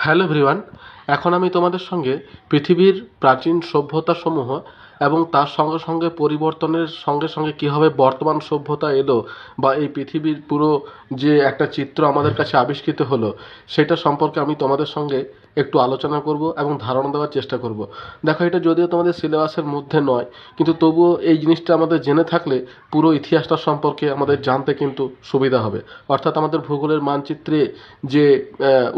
Hello everyone, এখন আমি তোমাদের সঙ্গে পৃথিবীর প্রাচীন সভ্যতাসমূহ এবং তার সঙ্গে সঙ্গে পরিবর্তনের সঙ্গে সঙ্গে কীভাবে বর্তমান সভ্যতা এলো বা এই পৃথিবীর পুরো যে একটা চিত্র আমাদের কাছে আবিষ্কৃত হলো সেটা সম্পর্কে আমি তোমাদের সঙ্গে একটু আলোচনা করব এবং ধারণা দেওয়ার চেষ্টা করব। দেখো, এটা যদিও তোমাদের সিলেবাসের মধ্যে নয়, কিন্তু তবুও এই জিনিসটা আমাদের জেনে থাকলে পুরো ইতিহাসটা সম্পর্কে আমাদের জানতে কিন্তু সুবিধা হবে। অর্থাৎ আমাদের ভূগোলের মানচিত্রে যে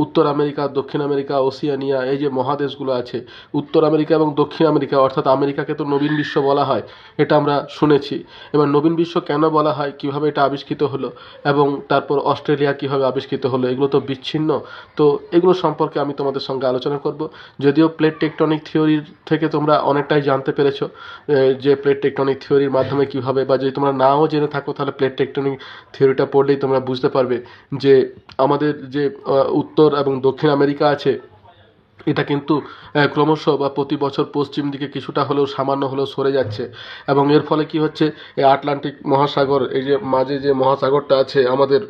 উত্তর আমেরিকা, দক্ষিণ আমেরিকা, ওসিয়ানিয়া, এই যে মহাদেশগুলো আছে, উত্তর আমেরিকা এবং দক্ষিণ আমেরিকা, অর্থাৎ আমেরিকাকে তো নবীন বিশ্ব বলা হয়, এটা আমরা শুনেছি। এবার নবীন বিশ্ব কেন বলা হয়, কিভাবে এটা আবিষ্কৃত হলো, এবং তারপর অস্ট্রেলিয়া কিভাবে আবিষ্কৃত হলো, এগুলো তো বিচ্ছিন্ন। তো এগুলো সম্পর্কে আমি তোমাদের সঙ্গে আলোচনা করব। যদিও প্লেট টেকটনিক থিওরির থেকে তোমরা অনেকটাই জানতে পেরেছো, যে প্লেট টেকটনিক থিওরির মাধ্যমে কিভাবে, বা যদি তোমরা নাও জেনে থাকো তাহলে প্লেট টেকটনিক থিওরিটা পড়লেই তোমরা বুঝতে পারবে যে আমাদের যে উত্তর এবং দক্ষিণ আমেরিকা আছে, এটা কিন্তু ক্রমশ বা প্রতি বছর পশ্চিম দিকে কিছুটা হলেও সামান্য হলেও সরে যাচ্ছে। এবং এর ফলে কি হচ্ছে, এই আটলান্টিক মহাসাগর, এই যে মাঝে যে মহাসাগরটা আছে আমাদের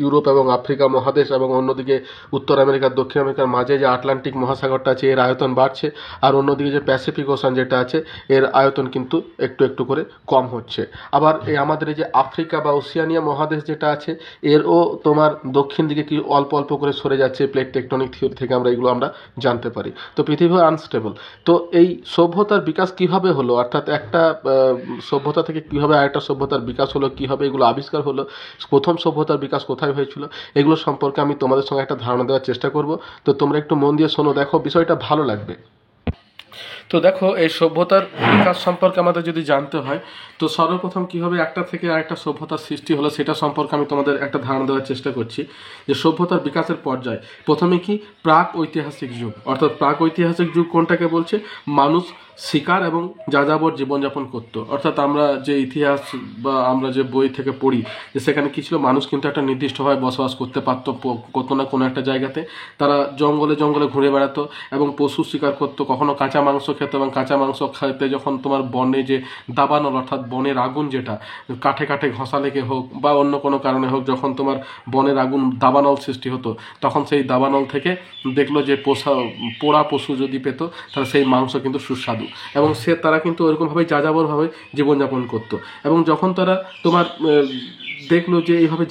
ইউরোপ এবং আফ্রিকা মহাদেশ, এবং অন্যদিকে উত্তর আমেরিকা দক্ষিণ আমেরিকার মাঝে যে আটলান্টিক মহাসাগরটা আছে, এর আয়তন বাড়ছে। আর অন্যদিকে যে প্যাসিফিক ওশান যেটা আছে, এর আয়তন কিন্তু একটু একটু করে কম হচ্ছে। আবার এই আমাদের এই যে আফ্রিকা বা ওসিয়ানিয়া মহাদেশ যেটা আছে, এরও তোমার দক্ষিণ দিকে কি অল্প অল্প করে সরে যাচ্ছে। প্লেট টেকটনিক থিওরি থেকে আমরা জানতে পারি। তো পৃথিবী আনস্টেবল। তো এই সভ্যতার বিকাশ কিভাবে হলো, অর্থাৎ একটা সভ্যতা থেকে কিভাবে আরেকটা সভ্যতার বিকাশ হলো, কিভাবে এগুলো আবিষ্কার হলো, প্রথম সভ্যতার বিকাশ কোথায় হয়েছিল, এগুলো সম্পর্কে আমি তোমাদের সঙ্গে একটা ধারণা দেওয়ার চেষ্টা করব। তো তোমরা একটু মন দিয়ে শোনো, দেখো বিষয়টা ভালো লাগবে। তো দেখো, এই সভ্যতার বিকাশ সম্পর্কে আমাদের যদি জানতে হয়, তো সর্বপ্রথম কীভাবে একটা থেকে আরেকটা সভ্যতার সৃষ্টি হলো সেটা সম্পর্কে আমি তোমাদের একটা ধারণা দেওয়ার চেষ্টা করছি। যে সভ্যতার বিকাশের পর্যায় প্রথমে কি, প্রাক ঐতিহাসিক যুগ। অর্থাৎ প্রাক ঐতিহাসিক যুগ কোনটাকে বলছে, মানুষ শিকার এবং যাযাবর জীবনযাপন করতো। অর্থাৎ আমরা যে ইতিহাস বা আমরা যে বই থেকে পড়ি, যে সেখানে কী ছিল, মানুষ কিন্তু একটা নির্দিষ্টভাবে বসবাস করতে পারতো কোনো না কোনো একটা জায়গাতে। তারা জঙ্গলে জঙ্গলে ঘুরে বেড়াতো এবং পশু শিকার করতো, কখনো কাঁচা মাংস খেত, এবং কাঁচা মাংস খেতে যখন তোমার বনে যে দাবানল, অর্থাৎ বনের আগুন, যেটা কাঠে কাঠে ঘষা লেগে হোক বা অন্য কোনো কারণে হোক, যখন তোমার বনের আগুন দাবানল সৃষ্টি হতো, তখন সেই দাবানল থেকে দেখলো যে পোড়া পশু যদি পেত, তাহলে সেই মাংস কিন্তু সুস্বাদু। এবং তারা কিন্তু ওইরকমভাবে যাযাবরভাবে জীবনযাপন করতো। এবং যখন তারা তোমার দেখলো যে এইভাবে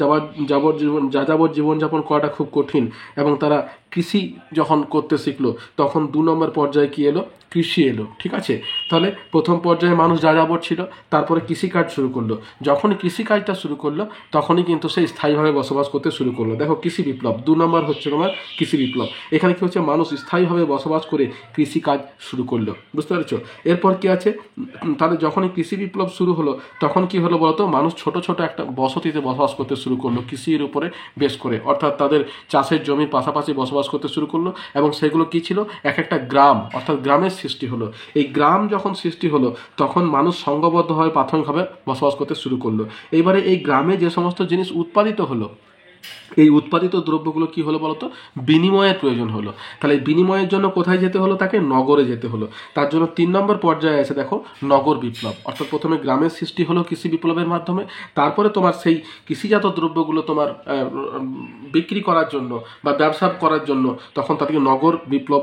যাযাবর জীবনযাপন করাটা খুব কঠিন, এবং তারা কৃষি যখন করতে শিখলো, তখন 2 নম্বর পর্যায়ে কী এলো, কৃষি এলো। ঠিক আছে, তাহলে প্রথম পর্যায়ে মানুষ যাযাবর ছিল, তারপরে কৃষিকাজ শুরু করলো। যখনই কৃষিকাজটা শুরু করলো, তখনই কিন্তু সে স্থায়ীভাবে বসবাস করতে শুরু করলো। দেখো, কৃষি বিপ্লব 2 নম্বর হচ্ছে তোমার কৃষি বিপ্লব। এখানে কী হচ্ছে, মানুষ স্থায়ীভাবে বসবাস করে কৃষিকাজ শুরু করলো। বুঝতে পেরেছো? এরপর কি আছে, তাহলে যখনই কৃষি বিপ্লব শুরু হলো, তখন কি হলো বলতো, মানুষ ছোট ছোট একটা বসতিতে বসবাস করতে শুরু করলো কৃষির উপরে বেশ করে। অর্থাৎ তাদের চাষের জমির পাশাপাশি বসবাস করতে শুরু করলো, এবং সেগুলো কি ছিল, এক একটা গ্রাম, অর্থাৎ গ্রামের সৃষ্টি হলো। এই গ্রাম যখন সৃষ্টি হলো, তখন মানুষ সংঘবদ্ধভাবে প্রাথমিকভাবে বসবাস করতে শুরু করলো। এইবারে এই গ্রামে যে সমস্ত জিনিস উৎপাদিত হলো, এই উৎপাদিত দ্রব্যগুলো কি হলো বলতো, বিনিময়ের প্রয়োজন হলো। তাহলে এই বিনিময়ের জন্য কোথায় যেতে হলো, তাকে নগরে যেতে হলো। তার জন্য 3 নম্বর পর্যায়ে আছে দেখো, নগর বিপ্লব। অর্থাৎ প্রথমে গ্রামের সৃষ্টি হলো কৃষি বিপ্লবের মাধ্যমে, তারপরে তোমার সেই কৃষিজাত দ্রব্যগুলো তোমার বিক্রি করার জন্য বা ব্যবসা করার জন্য, তখন তাদেরকে নগর বিপ্লব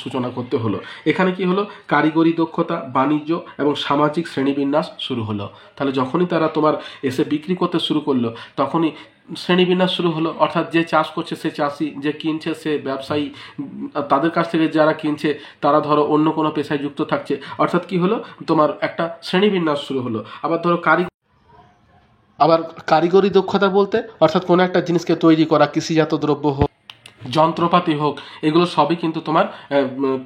সূচনা করতে হলো। এখানে কি হলো, কারিগরি দক্ষতা, বাণিজ্য এবং সামাজিক শ্রেণীবিন্যাস শুরু হলো। তাহলে যখনই তারা তোমার এসে বিক্রি করতে শুরু করলো, তখনই শ্রেণীবিন্যাস শুরু হলো। অর্থাৎ যে চাষ করছে সে চাষি, যে কিনছে সে ব্যবসায়ী, তাদের কাছ থেকে যারা কিনছে তারা ধরো অন্য কোনো পেশায় যুক্ত থাকছে। অর্থাৎ কি হলো, তোমার একটা শ্রেণীবিন্যাস শুরু হলো। আবার ধরো কারিগরি দক্ষতা বলতে, অর্থাৎ কোনো একটা জিনিসকে তৈরি করা, কৃষিজাত দ্রব্য হোক, যন্ত্রপাতি হোক, এগুলো সবই কিন্তু তোমার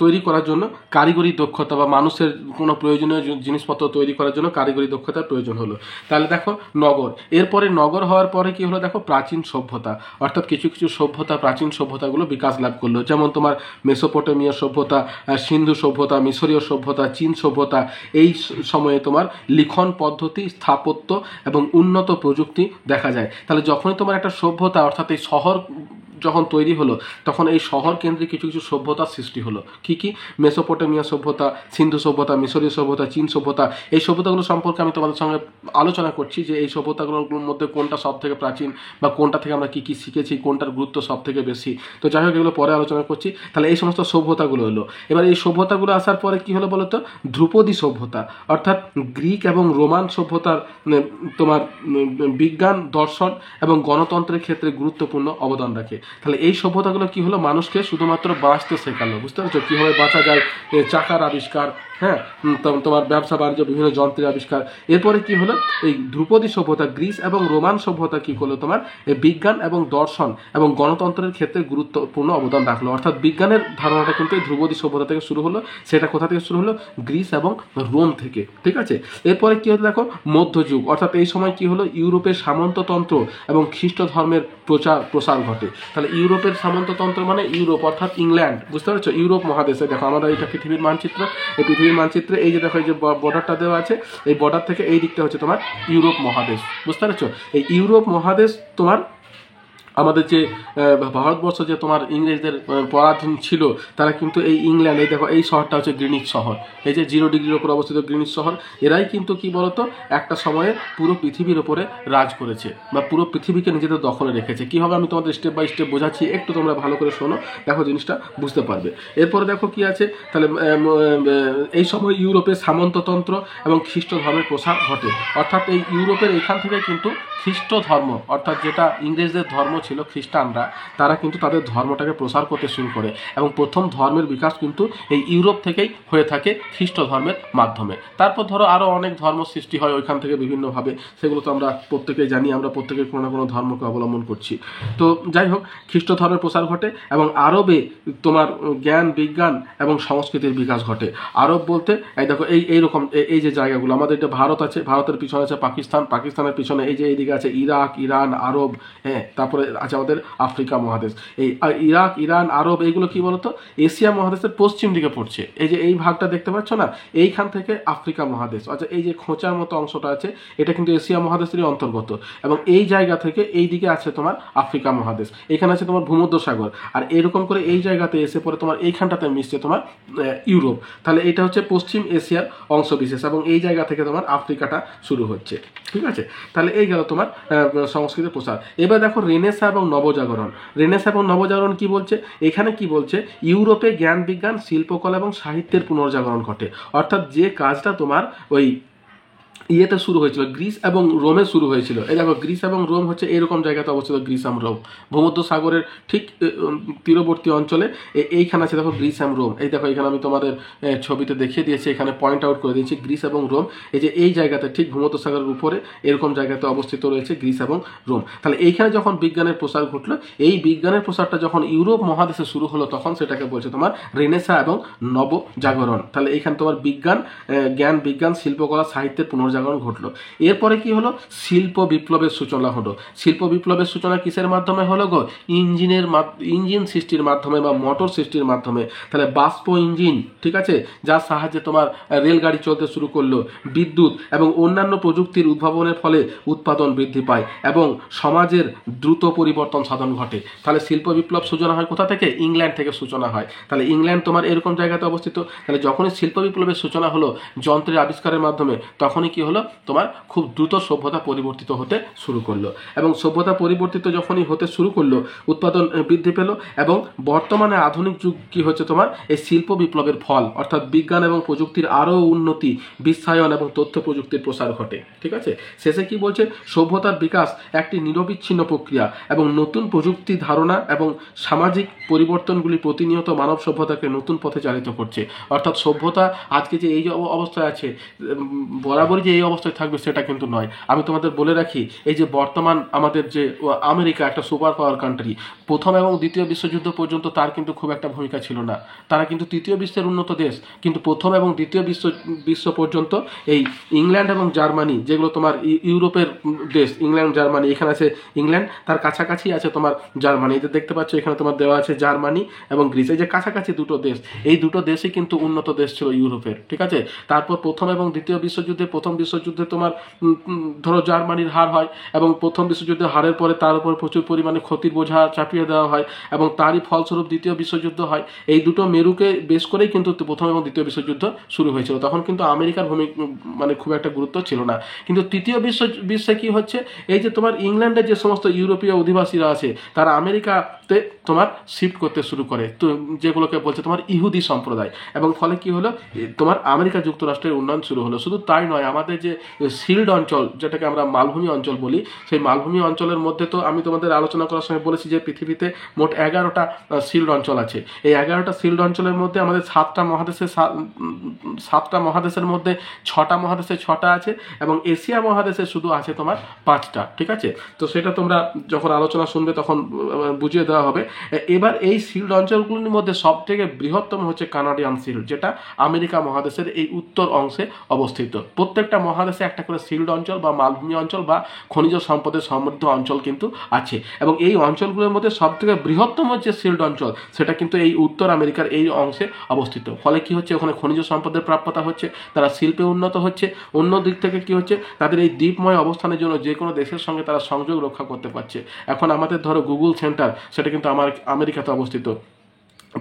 তৈরি করার জন্য কারিগরি দক্ষতা বা মানুষের কোনো প্রয়োজনীয় জিনিসপত্র তৈরি করার জন্য কারিগরি দক্ষতার প্রয়োজন হলো। তাহলে দেখো নগর, এরপরে নগর হওয়ার পরে কি হলো, দেখো প্রাচীন সভ্যতা। অর্থাৎ কিছু কিছু সভ্যতা, প্রাচীন সভ্যতাগুলো বিকাশ লাভ করলো। যেমন তোমার মেসোপটেমিয়া সভ্যতা, সিন্ধু সভ্যতা, মিশরীয় সভ্যতা, চীন সভ্যতা। এই সময়ে তোমার লিখন পদ্ধতি, স্থাপত্য এবং উন্নত প্রযুক্তি দেখা যায়। তাহলে যখনই তোমার একটা সভ্যতা, অর্থাৎ এই শহর যখন তৈরি হলো তখন এই শহর কেন্দ্রিক কিছু কিছু সভ্যতার সৃষ্টি হলো। কি কি? মেসোপটেমিয়া সভ্যতা, সিন্ধু সভ্যতা, মিশরীয় সভ্যতা, চীন সভ্যতা। এই সভ্যতাগুলো সম্পর্কে আমি তোমাদের সঙ্গে আলোচনা করছি যে এই সভ্যতাগুলোর মধ্যে কোনটা সব থেকে প্রাচীন বা কোনটা থেকে আমরা কী কী শিখেছি, কোনটার গুরুত্ব সব থেকে বেশি। তো যাই হোক, এগুলো পরে আলোচনা করছি। তাহলে এই সমস্ত সভ্যতাগুলো হলো। এবার এই সভ্যতাগুলো আসার পরে কি হলো বলতো? ধ্রুপদী সভ্যতা, অর্থাৎ গ্রিক এবং রোমান সভ্যতার তোমার বিজ্ঞান, দর্শন এবং গণতন্ত্রের ক্ষেত্রে গুরুত্বপূর্ণ অবদান রাখে। তাহলে এই সভ্যতাগুলো কি হলো? মানুষকে শুধুমাত্র বাঁচতে শেখালো। বুঝতে পারছো কীভাবে বাঁচা যায়? চাকার আবিষ্কার, হ্যাঁ, তোমার ব্যবসা বাণিজ্য, বিভিন্ন যন্ত্রের আবিষ্কার। এরপরে কি হলো? এই ধ্রুপদী সভ্যতা, গ্রিস এবং রোমান সভ্যতা কি করলো? তোমার এই বিজ্ঞান এবং দর্শন এবং গণতন্ত্রের ক্ষেত্রে গুরুত্বপূর্ণ অবদান রাখলো। অর্থাৎ বিজ্ঞানের ধারণাটা কিন্তু এই ধ্রুপদী সভ্যতা থেকে শুরু হলো। সেটা কোথা থেকে শুরু হলো? গ্রিস এবং রোম থেকে। ঠিক আছে। এরপরে কি হলো দেখো? মধ্যযুগ, অর্থাৎ এই সময় কি হলো? ইউরোপের সামন্ততন্ত্র এবং খ্রিস্ট ধর্মের প্রসার ঘটে। তাহলে ইউরোপের সামন্ততন্ত্র মানে ইউরোপ, অর্থাৎ ইংল্যান্ড। বুঝতে পারছো? ইউরোপ মহাদেশে দেখো, আমরা এটা পৃথিবীর মানচিত্র, এই পৃথিবীর মানচিত্রে এই যে দেখো, এই যে বর্ডারটা দেওয়া আছে, এই বর্ডার থেকে এই দিকটা হচ্ছে তোমার ইউরোপ মহাদেশ। বুঝতে পারছো? এই ইউরোপ মহাদেশ তোমার আমাদের যে ভারতবর্ষ যে তোমার ইংরেজদের পরাধীন ছিল, তারা কিন্তু এই ইংল্যান্ড, এই দেখো এই শহরটা হচ্ছে গ্রিনিচ শহর, এই যে 0 ডিগ্রির ওপর অবস্থিত গ্রিনিচ শহর, এরাই কিন্তু কি বলতো একটা সময়ে পুরো পৃথিবীর ওপরে রাজ করেছে বা পুরো পৃথিবীকে নিজেদের দখলে রেখেছে। কীভাবে আমি তোমাদের স্টেপ বাই স্টেপ বোঝাচ্ছি, একটু তোমরা ভালো করে শোনো, দেখো জিনিসটা বুঝতে পারবে। এরপরে দেখো কি আছে, তাহলে এই সময় ইউরোপে সামন্ততন্ত্র এবং খ্রিস্ট ধর্মের প্রসার ঘটে। অর্থাৎ এই ইউরোপের এখান থেকে কিন্তু খ্রিস্ট ধর্ম, অর্থাৎ যেটা ইংরেজদের ধর্ম ছিল, খ্রিস্টানরা, তারা কিন্তু তাদের ধর্মটাকে প্রসার করতে শুরু করে এবং প্রথম ধর্মের বিকাশ কিন্তু এই ইউরোপ থেকেই হয়ে থাকে খ্রিস্ট ধর্মের মাধ্যমে। তারপর ধরো আরও অনেক ধর্ম সৃষ্টি হয় ওইখান থেকে বিভিন্নভাবে, সেগুলো তো আমরা প্রত্যেকেই জানি, আমরা প্রত্যেকেই কোনো না কোনো ধর্মকে অবলম্বন করছি। তো যাই হোক, খ্রিস্ট ধর্মের প্রসার ঘটে এবং আরবে তোমার জ্ঞান, বিজ্ঞান এবং সংস্কৃতির বিকাশ ঘটে। আরব বলতে এই দেখো এইরকম এই যে জায়গাগুলো, আমাদের এটা ভারত আছে, ভারতের পিছনে আছে পাকিস্তান, পাকিস্তানের পিছনে এই যে এইদিকে আছে ইরাক, ইরান, আরব, হ্যাঁ, তারপরে আছে আমাদের আফ্রিকা মহাদেশ। এই ইরাক, ইরান, আরব এইগুলো কি বলতো? এশিয়া মহাদেশের পশ্চিম দিকে পড়ছে। এই যে এই ভাগটা দেখতে পাচ্ছ না, এইখান থেকে আফ্রিকা মহাদেশ, আচ্ছা এই যে খোঁচার মতো অংশটা আছে, এটা কিন্তু এশিয়া মহাদেশেরই অন্তর্গত। এবং এই জায়গা থেকে এই দিকে আছে তোমার আফ্রিকা মহাদেশ, এখানে আছে তোমার ভূমধ্যসাগর, আর এরকম করে এই জায়গাতে এসে পরে তোমার এইখানটাতে মিশছে তোমার ইউরোপ। তাহলে এটা হচ্ছে পশ্চিম এশিয়ার অংশ বিশেষ এবং এই জায়গা থেকে তোমার আফ্রিকাটা শুরু হচ্ছে। ঠিক আছে। তাহলে এই গেল তোমার সংস্কৃতির প্রসার। এবার দেখো রেনেসা এবং নবজাগরণ। রেনেসা এবং নবজাগরণ কি বলছে? এখানে কি বলছে? ইউরোপে জ্ঞান, বিজ্ঞান, শিল্পকলা এবং সাহিত্যের পুনর্জাগরণ ঘটে। অর্থাৎ যে কাজটা তোমার ওই ইয়েতে শুরু হয়েছিল, গ্রিস এবং রোমে শুরু হয়েছিল। এই দেখো, গ্রিস এবং রোম হচ্ছে এরকম জায়গাতে অবস্থিত, গ্রিস এবং রোম ভূমধ্যসাগরের ঠিক তীরবর্তী অঞ্চলে। এইখানে আছে দেখো গ্রিস এবং রোম। এই দেখো এখানে আমি তোমাদের ছবিতে দেখিয়ে দিয়েছি, এখানে পয়েন্ট আউট করে দিয়েছি গ্রিস এবং রোম। এই যে এই জায়গাতে ঠিক ভূমধ্যসাগরের উপরে এরকম জায়গাতে অবস্থিত রয়েছে গ্রিস এবং রোম। তাহলে এইখানে যখন বিজ্ঞানের প্রসার ঘটলো, এই বিজ্ঞানের প্রসারটা যখন ইউরোপ মহাদেশে শুরু হলো, তখন সেটাকে বলছে তোমার রেনেসা এবং নবজাগরণ। তাহলে এইখানে তোমার বিজ্ঞান, জ্ঞান, বিজ্ঞান, শিল্পকলা, সাহিত্যের পুনর্জাগরণ ঘটলো। এরপরে কি হলো? শিল্প বিপ্লবের সূচনা হলো। শিল্প বিপ্লবের সূচনা কিসের মাধ্যমে হলো গো? ইঞ্জিন সৃষ্টির মাধ্যমে বা মোটর সৃষ্টির মাধ্যমে। তাহলে বাষ্প ইঞ্জিন, ঠিক আছে, যার সাহায্যে তোমার রেলগাড়ি চলতে শুরু করলো। বিদ্যুৎ এবং অন্যান্য প্রযুক্তির উদ্ভাবনের ফলে উৎপাদন বৃদ্ধি পায় এবং সমাজের দ্রুত পরিবর্তন সাধন ঘটে। তাহলে শিল্প বিপ্লব সূচনা হয় কোথা থেকে? ইংল্যান্ড থেকে সূচনা হয়। তাহলে ইংল্যান্ড তোমার এরকম জায়গাতে অবস্থিত। তাহলে যখনই শিল্প বিপ্লবের সূচনা হলো যন্ত্রের আবিষ্কারের মাধ্যমে, তখনই কি হলো? তোমার খুব দ্রুত সভ্যতা পরিবর্তিত হতে শুরু করলো এবং সভ্যতা পরিবর্তিত যখনই হতে শুরু করলো, উৎপাদন বৃদ্ধি পেল এবং বর্তমানে আধুনিক যুগ কি হচ্ছে তোমার? এই শিল্প বিপ্লবের ফল, অর্থাৎ বিজ্ঞান এবং প্রযুক্তির আরও উন্নতি, বিশ্বায়ন এবং তথ্য প্রযুক্তির প্রসার ঘটে। ঠিক আছে। শেষে কি বলছে? সভ্যতার বিকাশ একটি নিরবিচ্ছিন্ন প্রক্রিয়া এবং নতুন প্রযুক্তি ধারণা এবং সামাজিক পরিবর্তনগুলি প্রতিনিয়ত মানব সভ্যতাকে নতুন পথে চালিত করছে। অর্থাৎ সভ্যতা আজকে যে এই অবস্থায় আছে, বরাবরই যে এই অবস্থায় থাকবে সেটা কিন্তু নয়। আমি তোমাদের বলে রাখি, এই যে বর্তমান আমাদের যে আমেরিকা, একটা সুপার পাওয়ার কান্ট্রি, প্রথম এবং দ্বিতীয় বিশ্বযুদ্ধ পর্যন্ত তার কিন্তু খুব একটা ভূমিকা ছিল না। তারা কিন্তু তৃতীয় বিশ্বের উন্নত দেশ, কিন্তু প্রথম এবং দ্বিতীয় বিশ্ব পর্যন্ত এই ইংল্যান্ড এবং জার্মানি, যেগুলো তোমার ইউরোপের দেশ, ইংল্যান্ড, জার্মানি, এখানে আছে ইংল্যান্ড, তার কাছাকাছি আছে তোমার জার্মানি। এই যে দেখতে পাচ্ছ এখানে তোমার দেওয়া আছে জার্মানি এবং গ্রিস, এই যে কাছাকাছি দুটো দেশ, এই দুটো দেশই কিন্তু উন্নত দেশ ছিল ইউরোপের। ঠিক আছে। তারপর প্রথম এবং দ্বিতীয় বিশ্বযুদ্ধে প্রথম বিশ্বযুদ্ধে তোমার ধরো জার্মানির হার হয়, এবং প্রথম বিশ্বযুদ্ধে হারের পরে তার উপর প্রচুর পরিমাণে ক্ষতির বোঝা চাপিয়ে দেওয়া হয়, এবং তারই ফলস্বরূপ দ্বিতীয় বিশ্বযুদ্ধ হয়। এই দুটো মেরুকে বেশ করেই কিন্তু প্রথম এবং দ্বিতীয় বিশ্বযুদ্ধ শুরু হয়েছিল। তখন কিন্তু আমেরিকার মানে খুব একটা গুরুত্ব ছিল না। কিন্তু তৃতীয় বিশ্বে কি হচ্ছে, এই যে তোমার ইংল্যান্ডের যে সমস্ত ইউরোপীয় অধিবাসীরা আছে তারা আমেরিকাতে তোমার শিফট করতে শুরু করে, তো যেগুলোকে বলছে তোমার ইহুদি সম্প্রদায়, এবং ফলে কি হলো, তোমার আমেরিকা যুক্তরাষ্ট্রের উন্নয়ন শুরু হলো। শুধু তাই নয়, আমাদের যে শিল্ড অঞ্চল, যেটাকে আমরা মালভূমি অঞ্চল বলি, সেই মালভূমি অঞ্চলের মধ্যে তো আমি তোমাদের আলোচনা করার সময় বলেছি যে পৃথিবীতে মোট 11টা শিল্ড অঞ্চল আছে। এই 11টা শিল্ড অঞ্চলের মধ্যে আমাদের 7টা মহাদেশের মধ্যে 6টা মহাদেশে 6টা আছে, এবং এশিয়া মহাদেশে শুধু আছে তোমার 5টা। ঠিক আছে, তো সেটা তোমরা যখন আলোচনা শুনবে তখন বুঝিয়ে দেওয়া হবে। এবার এই শিল্ড অঞ্চলগুলির মধ্যে সব থেকে বৃহত্তম হচ্ছে কানাডিয়ান শিল্ড, যেটা আমেরিকা মহাদেশের এই উত্তর অংশে অবস্থিত। প্রত্যেকটা মহাদেশে একটা করে শিল্ড অঞ্চল বা মালভূমি অঞ্চল বা খনিজ সম্পদের সমৃদ্ধ অঞ্চল কিন্তু আছে, এবং এই অঞ্চলগুলোর মধ্যে সব থেকে বৃহত্তম যে শিল্ড অঞ্চল সেটা কিন্তু এই উত্তর আমেরিকার এই অংশে অবস্থিত। ফলে কি হচ্ছে, ওখানে খনিজ সম্পদের প্রাপ্যতা হচ্ছে, তারা শিল্পে উন্নত হচ্ছে। অন্য দিক থেকে কি হচ্ছে, তাদের এই দ্বীপময় অবস্থানের জন্য যে কোনো দেশের সঙ্গে তারা সংযোগ রক্ষা করতে পারছে। এখন আমাদের ধরো গুগল সেন্টার, সেটা কিন্তু আমেরিকাতে অবস্থিত,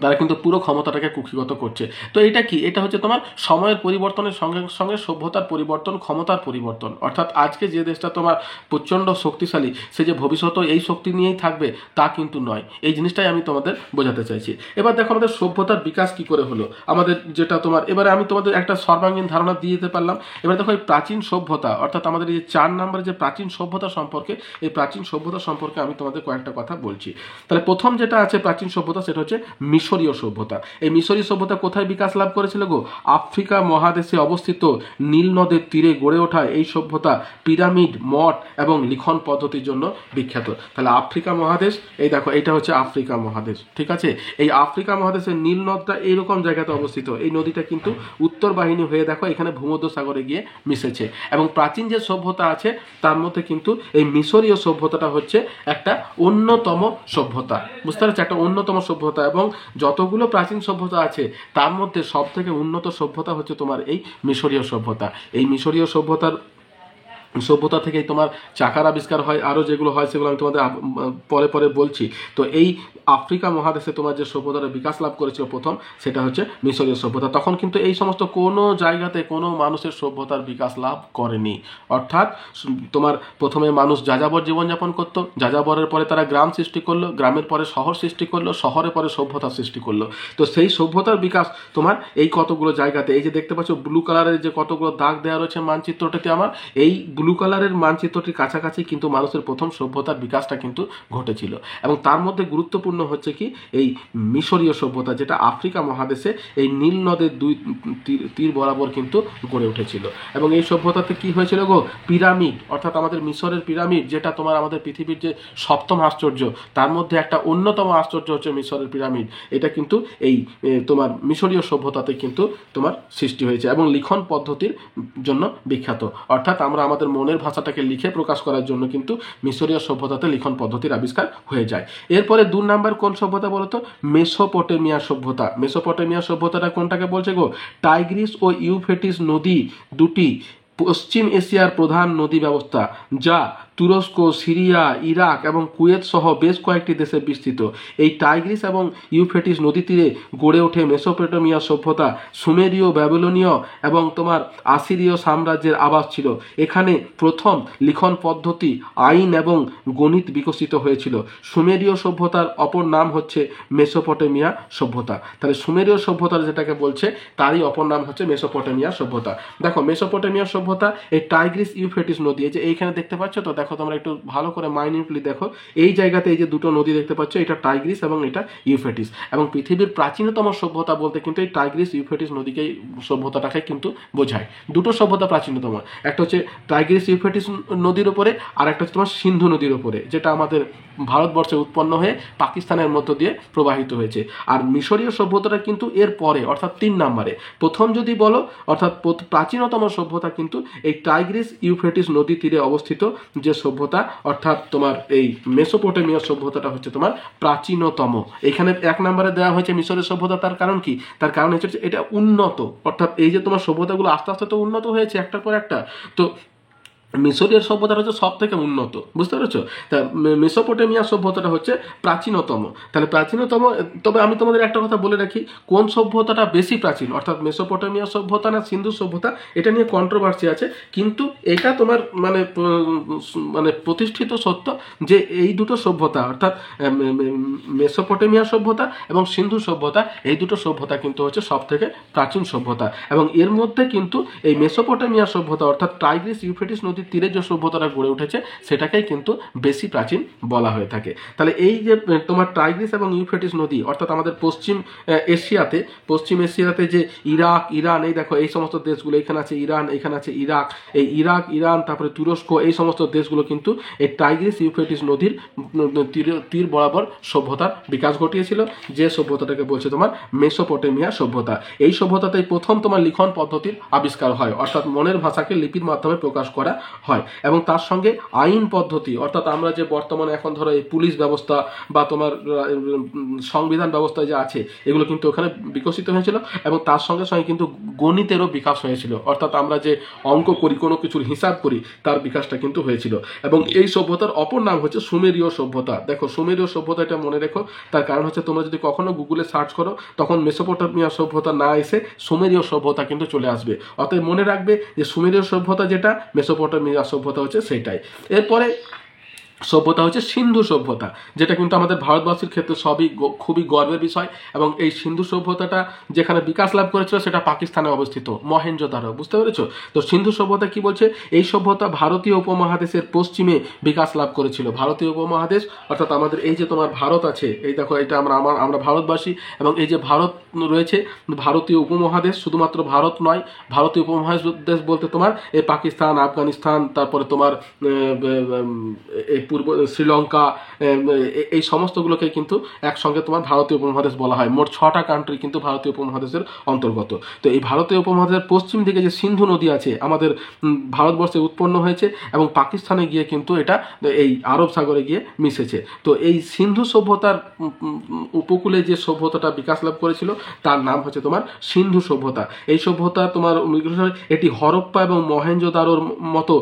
তারা কিন্তু পুরো ক্ষমতাটাকে কুক্ষিগত করছে। তো এটা কি, এটা হচ্ছে তোমার সময়ের পরিবর্তনের সঙ্গে সঙ্গে সভ্যতার পরিবর্তন, ক্ষমতার পরিবর্তন। অর্থাৎ আজকে যে দেশটা তোমার প্রচণ্ড শক্তিশালী, সে যে ভবিষ্যতেও এই শক্তি নিয়েই থাকবে তা কিন্তু নয়। এই জিনিসটাই আমি তোমাদের বোঝাতে চাইছি। এবার দেখো আমাদের সভ্যতার বিকাশ কি করে হলো, আমাদের যেটা তোমার, এবারে আমি তোমাদের একটা সর্বাঙ্গীন ধারণা দিয়ে দিতে পারলাম। এবার দেখো এই প্রাচীন সভ্যতা, অর্থাৎ আমাদের এই যে 4 নম্বরে যে প্রাচীন সভ্যতা সম্পর্কে, এই প্রাচীন সভ্যতা সম্পর্কে আমি তোমাদের কয়েকটা কথা বলছি। তাহলে প্রথম যেটা আছে প্রাচীন সভ্যতা, সেটা হচ্ছে মিশরীয় সভ্যতা। এই মিশরীয় সভ্যতা কোথায় বিকাশ লাভ করেছিল গো? আফ্রিকা মহাদেশে অবস্থিত নীল নদের তীরে গড়ে ওঠা এই সভ্যতা পিরামিড, মঠ এবং লিখন পদ্ধতির জন্য বিখ্যাত। তাহলে আফ্রিকা মহাদেশ, এই দেখো এইটা হচ্ছে আফ্রিকা মহাদেশ। ঠিক আছে, এই আফ্রিকা মহাদেশের নীল নদটা এইরকম জায়গাতে অবস্থিত। এই নদীটা কিন্তু উত্তর বাহিনী হয়ে দেখো এখানে ভূমধ্যসাগরে গিয়ে মিশেছে, এবং প্রাচীন যে সভ্যতা আছে তার মধ্যে কিন্তু এই মিশরীয় সভ্যতাটা হচ্ছে একটা অন্যতম সভ্যতা। বুঝতে পারছো, একটা অন্যতম সভ্যতা। এবং যতগুলো প্রাচীন সভ্যতা আছে তার মধ্যে সব থেকে উন্নত সভ্যতা হচ্ছে তোমার এই মিশরীয় সভ্যতা। এই মিশরীয় সভ্যতা থেকেই তোমার চাকার আবিষ্কার হয়, আরও যেগুলো হয় সেগুলো আমি তোমাদের পরে পরে বলছি। তো এই আফ্রিকা মহাদেশে তোমার যে সভ্যতার বিকাশ লাভ করেছিল প্রথম, সেটা হচ্ছে মিশরীয় সভ্যতা। তখন কিন্তু এই সমস্ত কোনো জায়গাতে কোনো মানুষের সভ্যতার বিকাশ লাভ করেনি। অর্থাৎ তোমার প্রথমে মানুষ যাযাবর জীবনযাপন করতো, যাযাবরের পরে তারা গ্রাম সৃষ্টি করলো, গ্রামের পরে শহর সৃষ্টি করলো, শহরের পরে সভ্যতা সৃষ্টি করলো। তো সেই সভ্যতার বিকাশ তোমার এই কতগুলো জায়গাতে, এই যে দেখতে পাচ্ছ ব্লু কালারের যে কতগুলো দাগ দেওয়া রয়েছে মানচিত্রটাতে, আমার এই ব্লু কালারের মানচিত্রটির কাছাকাছি কিন্তু মানুষের প্রথম সভ্যতার বিকাশটা কিন্তু ঘটেছিল। এবং তার মধ্যে গুরুত্বপূর্ণ হচ্ছে কি, এই মিশরীয় সভ্যতা, যেটা আফ্রিকা মহাদেশে এই নীল নদের 2 তীর বরাবর কিন্তু গড়ে উঠেছিল। এবং এই সভ্যতাতে কি হয়েছিল গো? পিরামিড, অর্থাৎ আমাদের মিশরের পিরামিড, যেটা তোমার আমাদের পৃথিবীর যে 7ম আশ্চর্য তার মধ্যে একটা অন্যতম আশ্চর্য হচ্ছে মিশরের পিরামিড। এটা কিন্তু এই তোমার মিশরীয় সভ্যতাতে কিন্তু তোমার সৃষ্টি হয়েছে, এবং লিখন পদ্ধতির জন্য বিখ্যাত। অর্থাৎ আমরা আমাদের মনের ভাষাটাকে লিখে প্রকাশ করার জন্য কিন্তু মিশরীয় সভ্যতাতে লিখন পদ্ধতির আবিষ্কার হয়ে যায়। এরপরে 2 নাম্বার কোন সভ্যতা বলতো? মেসোপটেমিয়া সভ্যতা। মেসোপটেমিয়া সভ্যতাটা কোনটাকে বলছে গো? টাইগ্রিস ও ইউফ্রেটিস নদী দুটি পশ্চিম এশিয়ার প্রধান নদী ব্যবস্থা, যা তুরস্ক, সিরিয়া, ইরাক এবং কুয়েত সহ বেশ কয়েকটি দেশে বিস্তৃত। এই টাইগ্রিস এবং ইউফ্রেটিস নদী তীরে গড়ে ওঠে মেসোপটেমিয়া সভ্যতা। সুমেরীয়, ব্যাবিলনীয় এবং তোমার আসিরীয় সাম্রাজ্যের আবাস ছিল। এখানে প্রথম লিখন পদ্ধতি, আইন এবং গণিত বিকশিত হয়েছিল। সুমেরীয় সভ্যতার অপর নাম হচ্ছে মেসোপটেমিয়া সভ্যতা। তাহলে সুমেরীয় সভ্যতার যেটাকে বলছে তারই অপর নাম হচ্ছে মেসোপটেমিয়া সভ্যতা। দেখো মেসোপটেমিয়া সভ্যতা, এই টাইগ্রিস ইউফ্রেটিস নদী, এই যে এইখানে দেখতে পাচ্ছ, তো দেখো তোমরা একটু ভালো করে মাইনিউটলি দেখো, এই জায়গাতে এই যে দুটো নদী দেখতে পাচ্ছ, এটা টাইগ্রিস এবং এটা ইউফ্রেটিস। এবং পৃথিবীর প্রাচীনতম সভ্যতা বলতে কিন্তু এই টাইগ্রিস ইউফ্রেটিস নদীকেই, সভ্যতাটাকে কিন্তু বোঝায়। দুটো সভ্যতা প্রাচীনতম, একটা হচ্ছে টাইগ্রিস ইউফ্রেটিস নদীর উপরে, আর একটা হচ্ছে তোমার সিন্ধু নদীর উপরে, যেটা আমাদের ভারতবর্ষে উৎপন্ন হয়ে পাকিস্তানের মধ্য দিয়ে প্রবাহিত হয়েছে। আর মিশরীয় সভ্যতাটা কিন্তু এর পরে, অর্থাৎ 3 নম্বরে। প্রথম যদি বলো, অর্থাৎ প্রাচীনতম সভ্যতা কিন্তু এই টাইগ্রিস ইউফ্রেটিস নদী তীরে অবস্থিত যে সভ্যতা অর্থাৎ তোমার এই মেসোপটেমিয়া সভ্যতাটা হচ্ছে তোমার প্রাচীনতম। এখানে 1 নম্বরে দেওয়া হয়েছে মিশরের সভ্যতা। তার কারণ কি? তার কারণ হচ্ছে এটা উন্নত, অর্থাৎ এই যে তোমার সভ্যতাগুলো আস্তে আস্তে তো উন্নত হয়েছে একটার পর একটা। তো মিশরীয় সভ্যতাটা হচ্ছে সব থেকে উন্নত, বুঝতে পেরেছো? তা মেসোপটেমিয়া সভ্যতাটা হচ্ছে প্রাচীনতম। তাহলে প্রাচীনতম, তবে আমি তোমাদের একটা কথা বলে রাখি, কোন সভ্যতাটা বেশি প্রাচীন, অর্থাৎ মেসোপটেমিয়া সভ্যতা না সিন্ধু সভ্যতা, এটা নিয়ে কন্ট্রোভার্সি আছে। কিন্তু এটা তোমার মানে প্রতিষ্ঠিত সত্য যে এই দুটো সভ্যতা অর্থাৎ মেসোপটেমিয়া সভ্যতা এবং সিন্ধু সভ্যতা, এই দুটো সভ্যতা কিন্তু হচ্ছে সব থেকে প্রাচীন সভ্যতা। এবং এর মধ্যে কিন্তু এই মেসোপটেমিয়া সভ্যতা অর্থাৎ টাইগ্রিস ইউফ্রেটিস নদীর তীরে যে সভ্যতাটা গড়ে উঠেছে সেটাকেই কিন্তু বেশি প্রাচীন বলা হয়ে থাকে। তাহলে এই যে তোমার টাইগ্রিস এবং ইউফ্রেটিস নদী অর্থাৎ আমাদের পশ্চিম এশিয়াতে যে ইরাক, ইরান, এই দেখো এই সমস্ত দেশগুলো, এখানে আছে ইরান, এখানে আছে ইরাক, এই ইরাক, ইরান, তারপরে তুরস্ক, এই সমস্ত দেশগুলো কিন্তু এই টাইগ্রিস ইউফ্রেটিস নদীর তীর বরাবর সভ্যতার বিকাশ ঘটিয়েছিল, যে সভ্যতাটাকে বলছে তোমার মেসোপটেমিয়া সভ্যতা। এই সভ্যতাতেই প্রথম তোমার লিখন পদ্ধতির আবিষ্কার হয়, অর্থাৎ মনের ভাষাকে লিপির মাধ্যমে প্রকাশ করা হয়। এবং তার সঙ্গে আইন পদ্ধতি, অর্থাৎ আমরা যে বর্তমানে এখন ধরো এই পুলিশ ব্যবস্থা বা তোমার সংবিধান ব্যবস্থা যে আছে, এগুলো কিন্তু ওখানে বিকশিত হয়েছিল। এবং তার সঙ্গে সঙ্গে কিন্তু গণিতেরও বিকাশ হয়েছিল, অর্থাৎ আমরা যে অঙ্ক করি, কোনো কিছুর হিসাব করি, তার বিকাশটা কিন্তু হয়েছিল। এবং এই সভ্যতার অপর নাম হচ্ছে সুমেরীয় সভ্যতা। দেখো সুমেরীয় সভ্যতা, এটা মনে রেখো, তার কারণ হচ্ছে তোমরা যদি কখনো গুগলে সার্চ করো তখন মেসোপটেমিয়া সভ্যতা না এসে সুমেরীয় সভ্যতা কিন্তু চলে আসবে। অতএব মনে রাখবে যে সুমেরীয় সভ্যতা যেটা, মেসোপটেমিয়া সভ্যতা হচ্ছে সেটাই। এরপরে সভ্যতা হচ্ছে সিন্ধু সভ্যতা, যেটা কিন্তু আমাদের ভারতবাসীর ক্ষেত্রে খুবই গর্বের বিষয়। এবং এই সিন্ধু সভ্যতাটা যেখানে বিকাশ লাভ করেছিল সেটা পাকিস্তানে অবস্থিত, মহেঞ্জোদারো, বুঝতে পেরেছো? তো সিন্ধু সভ্যতা কি বলছে, এই সভ্যতা ভারতীয় উপমহাদেশের পশ্চিমে বিকাশ লাভ করেছিল। ভারতীয় উপমহাদেশ অর্থাৎ আমাদের এই যে তোমার ভারত আছে, এই দেখো এটা আমরা ভারতবাসী, এবং এই যে ভারত রয়েছে, ভারতীয় উপমহাদেশ, শুধুমাত্র ভারত নয়, ভারতীয় উপমহাদেশ বলতে তোমার এই পাকিস্তান, আফগানিস্তান, তারপরে তোমার পূর্ব শ্রীলঙ্কা, এই সমস্তগুলোকে কিন্তু একসঙ্গে তোমার ভারতীয় উপমহাদেশ বলা হয়। মোট 6টা কান্ট্রি কিন্তু ভারতীয় উপমহাদেশের অন্তর্গত। তো এই ভারতীয় উপমহাদেশের পশ্চিম দিকে যে সিন্ধু নদী আছে আমাদের ভারতবর্ষে উৎপন্ন হয়েছে এবং পাকিস্তানে গিয়ে কিন্তু এটা এই আরব সাগরে গিয়ে মিশেছে। তো এই সিন্ধু সভ্যতার উপকূলে যে সভ্যতাটা বিকাশ লাভ করেছিল তার নাম হচ্ছে তোমার সিন্ধু সভ্যতা। এই সভ্যতা তোমার এটি হরপ্পা এবং মহেঞ্জোদারোর মতো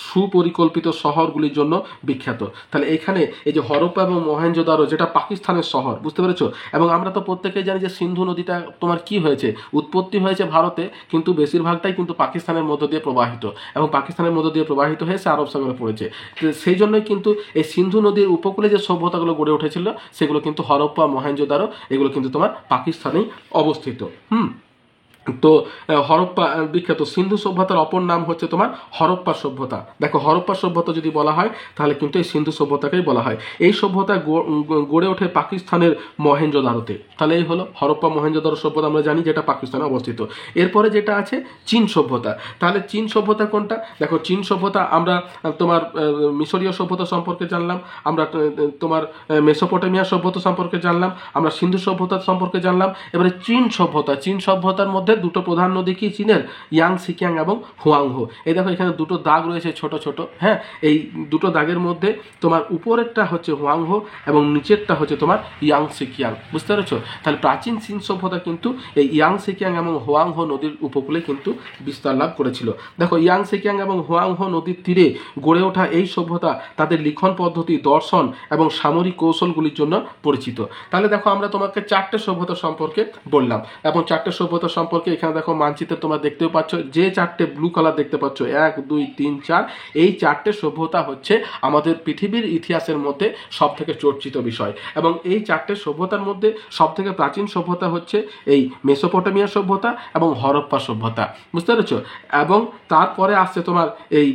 সুপরিকল্পিত শহরগুলির জন্য বিখ্যাত। তাহলে এখানে এই যে হরপ্পা এবং মহেঞ্জোদারো, যেটা পাকিস্তানের শহর, বুঝতে পেরেছো? এবং আমরা তো প্রত্যেকেই জানি যে সিন্ধু নদীটা তোমার কি হয়েছে, উৎপত্তি হয়েছে ভারতে, কিন্তু বেশিরভাগটাই কিন্তু পাকিস্তানের মধ্য দিয়ে প্রবাহিত, এবং পাকিস্তানের মধ্য দিয়ে প্রবাহিত হয়েছে আরব সাগরে পড়েছে। সেই জন্যই কিন্তু এই সিন্ধু নদীর উপকূলে যে সভ্যতাগুলো গড়ে উঠেছিল সেগুলো কিন্তু হরপ্পা, মহেঞ্জোদারো, এগুলো কিন্তু তোমার পাকিস্তানেই অবস্থিত। তো হরপ্পা বিখ্যাত। সিন্ধু সভ্যতার অপর নাম হচ্ছে তোমার হরপ্পা সভ্যতা। দেখো হরপ্পা সভ্যতা যদি বলা হয় তাহলে কিন্তু এই সিন্ধু সভ্যতাকেই বলা হয়। এই সভ্যতা গড়ে ওঠে পাকিস্তানের মহেঞ্জোদারোতে। তাহলে এই হলো হরপ্পা মহেঞ্জোদারো সভ্যতা, আমরা জানি যেটা পাকিস্তানে অবস্থিত। এরপরে যেটা আছে চীন সভ্যতা। তাহলে চীন সভ্যতা কোনটা? দেখো চীন সভ্যতা আমরা তোমার মিশরীয় সভ্যতা সম্পর্কে জানলাম, আমরা তোমার মেসোপটেমিয়া সভ্যতা সম্পর্কে জানলাম, আমরা সিন্ধু সভ্যতা সম্পর্কে জানলাম। এবারে চীন সভ্যতার মধ্যে দুটো প্রধান নদী কি চীনের, ইয়াংসিকিয়াং এবং হুয়াংহো। এই দেখো এখানে দুটো দাগ রয়েছে ছোট ছোট, হ্যাঁ, এই দুটো দাগের মধ্যে তোমার উপরেরটা হচ্ছে হুয়াংহো এবং নিচেরটা হচ্ছে তোমার ইয়াংসিকিয়াং, বুঝতে পেরেছো? তাহলে প্রাচীন চীন সভ্যতা কিন্তু এই ইয়াংসিকিয়াং এবং হুয়াংহো নদীর উপকূলে কিন্তু বিস্তার লাভ করেছিল। দেখো ইয়াংসিকিয়াং এবং হুয়াংহো নদীর তীরে গড়ে ওঠা এই সভ্যতা তাদের লিখন পদ্ধতি, দর্শন এবং সামরিক কৌশলগুলির জন্য পরিচিত। তাহলে দেখো আমরা তোমাকে 4টে সভ্যতা সম্পর্কে বললাম, এবং 4টে সভ্যতা সম্পর্কে এখানে দেখো মানচিত্রে তোমরা দেখতেও পাচ্ছ, যে 4টে ব্লু কালার দেখতে পাচ্ছ 1 2 3 4, এই 4টে সভ্যতা হচ্ছে আমাদের পৃথিবীর ইতিহাসের মধ্যে সব থেকে চর্চিত বিষয়। এবং এই 4টে সভ্যতার মধ্যে সব থেকে প্রাচীন সভ্যতা হচ্ছে এই মেসোপটেমিয়া সভ্যতা এবং হরপ্পা সভ্যতা, বুঝতে পেরেছো? এবং তারপরে আসছে তোমার এই